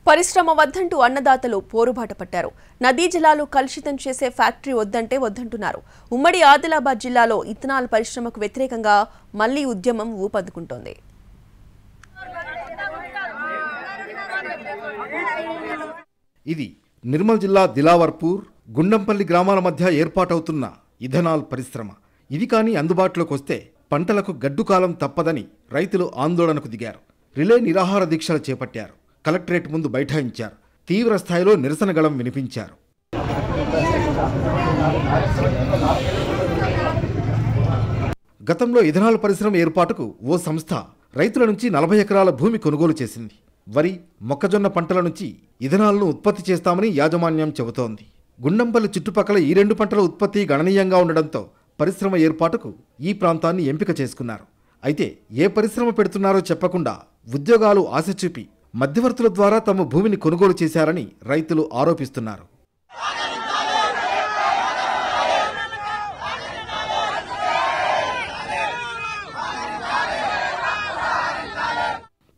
పరిశ్రమ వద్దంటూ అన్నదాతలు పోరుబాట పట్టారు. నదీ జలాలు కలుషితం చేసే ఫ్యాక్టరీ వద్దంటే వద్దంటున్నారు. ఉమ్మడి ఆదిలాబాద్ జిల్లాలో ఇథనాల్ పరిశ్రమకు వ్యతిరేకంగా మళ్లీ ఉద్యమం ఊపందుకుంటోంది. ఇది నిర్మల్ జిల్లా దిలావర్పూర్, గుండంపల్లి గ్రామాల మధ్య ఏర్పాటవుతున్న ఇథనాల్ పరిశ్రమ. ఇది కానీ అందుబాటులోకి వస్తే పంటలకు గడ్డుకాలం తప్పదని రైతులు ఆందోళనకు దిగారు. రిలే నిరాహార దీక్షలు చేపట్టారు. కలెక్టరేట్ ముందు బైఠాయించారు. తీవ్ర స్థాయిలో నిరసన గళం వినిపించారు. గతంలో ఇథనాల్ పరిశ్రమ ఏర్పాటుకు ఓ సంస్థ రైతుల నుంచి 40 ఎకరాల భూమి కొనుగోలు చేసింది. వరి, మొక్కజొన్న పంటల నుంచి ఇథనాల్ను ఉత్పత్తి చేస్తామని యాజమాన్యం చెబుతోంది. గుండంపల్లి చుట్టుపక్కల ఈ 2 పంటల ఉత్పత్తి గణనీయంగా ఉండడంతో పరిశ్రమ ఏర్పాటుకు ఈ ప్రాంతాన్ని ఎంపిక చేసుకున్నారు. అయితే ఏ పరిశ్రమ పెడుతున్నారో చెప్పకుండా ఉద్యోగాలు ఆశ చూపి మధ్యవర్తుల ద్వారా తమ భూమిని కొనుగోలు చేశారని రైతులు ఆరోపిస్తున్నారు.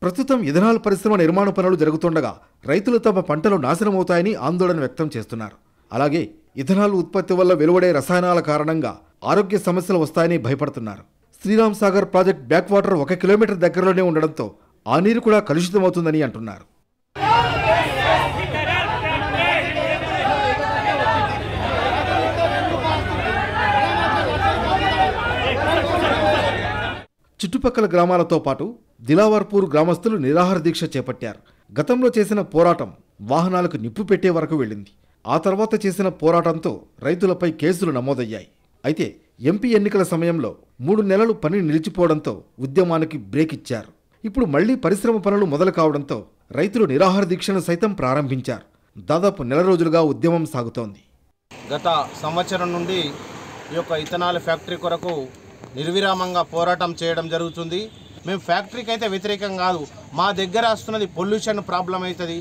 ప్రస్తుతం ఇథనాల్ పరిశ్రమ నిర్మాణ పనులు జరుగుతుండగా రైతులు తమ పంటలు నాశనమవుతాయని ఆందోళన వ్యక్తం చేస్తున్నారు. అలాగే ఇథనాల్ ఉత్పత్తి వల్ల వెలువడే రసాయనాల కారణంగా ఆరోగ్య సమస్యలు వస్తాయని భయపడుతున్నారు. Sriram Sagar project back water 1 kilometre దగ్గరలోనే ఉండడంతో ఆ నీరు కూడా కలుషితమవుతుందని అంటున్నారు. చుట్టుపక్కల గ్రామాలతో పాటు దిలావర్పూర్ గ్రామస్తులు నిరాహార దీక్ష చేపట్టారు. గతంలో చేసిన పోరాటం వాహనాలకు నిప్పు పెట్టే వరకు వెళ్ళింది. ఆ తర్వాత చేసిన పోరాటంతో రైతులపై కేసులు నమోదయ్యాయి. అయితే ఎంపీ ఎన్నికల సమయంలో 3 నెలలు పని నిలిచిపోవడంతో ఉద్యమానికి బ్రేక్ ఇచ్చారు. ఇప్పుడు మళ్లీ పరిశ్రమ పనులు మొదలు కావడంతో రైతులు నిరాహార దీక్షను సైతం ప్రారంభించారు. దాదాపు నెల రోజులుగా ఉద్యమం సాగుతోంది. గత సంవత్సరం నుండి ఈ యొక్క ఇథనాల్ ఫ్యాక్టరీ కొరకు నిర్విరామంగా పోరాటం చేయడం జరుగుతుంది. మేము ఫ్యాక్టరీకి అయితే వ్యతిరేకం కాదు. మా దగ్గర వస్తున్నది పొల్యూషన్ ప్రాబ్లం అవుతుంది.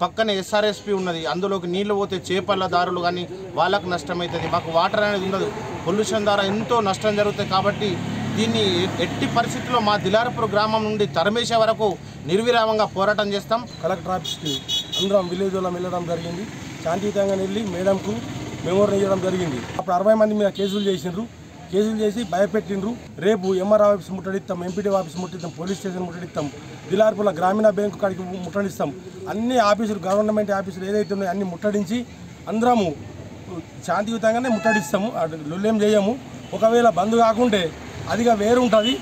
పక్కన ఎస్ఆర్ఎస్పి ఉన్నది, అందులోకి నీళ్లు పోతే చేపల దారులు కానీ వాళ్ళకు నష్టం అవుతుంది. మాకు వాటర్ అనేది ఉండదు. పొల్యూషన్ ద్వారా ఎంతో నష్టం జరుగుతుంది. కాబట్టి దీన్ని ఎట్టి పరిస్థితుల్లో మా దిలార్పూర్ గ్రామం నుండి తరమేసే వరకు నిర్విరామంగా పోరాటం చేస్తాం. కలెక్టర్ ఆఫీస్కి అందరం విలేజ్ వాళ్ళం వెళ్ళడం జరిగింది. శాంతియుతంగా వెళ్ళి మేడంకు మెమోరీ ఇవ్వడం జరిగింది. అప్పుడు 60 మంది మీద కేసులు చేసి భయపెట్టిండ్రు. రేపు ఎంఆర్ ఆఫీస్ ముట్టడిస్తాం, ఎంపీటీ ఆఫీస్ ముట్టిస్తాం, పోలీస్ స్టేషన్ ముట్టడిస్తాం, దిలార్పూర్లో గ్రామీణ బ్యాంకు కాడికి ముట్టడిస్తాం. అన్ని ఆఫీసులు, గవర్నమెంట్ ఆఫీసులు ఏదైతే ఉన్నాయో అన్ని ముట్టడించి అందరము శాంతియుతంగానే ముట్టడిస్తాము. లొల్లేం చేయము. ఒకవేళ బంద్ కాకుంటే అదిగా వేరుంటుంది.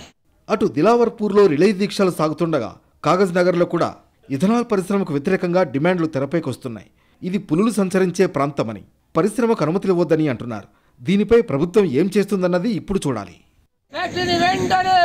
అటు దిలావర్పూర్లో రిలే దీక్షలు సాగుతుండగా కాగజ్ నగర్లో కూడా ఇథనాల్ పరిశ్రమకు వ్యతిరేకంగా డిమాండ్లు తెరపైకి వస్తున్నాయి. ఇది పులులు సంచరించే ప్రాంతమని, పరిశ్రమకు అనుమతులు ఇవ్వొద్దని అంటున్నారు. దీనిపై ప్రభుత్వం ఏం చేస్తుందన్నది ఇప్పుడు చూడాలి. వెంటనే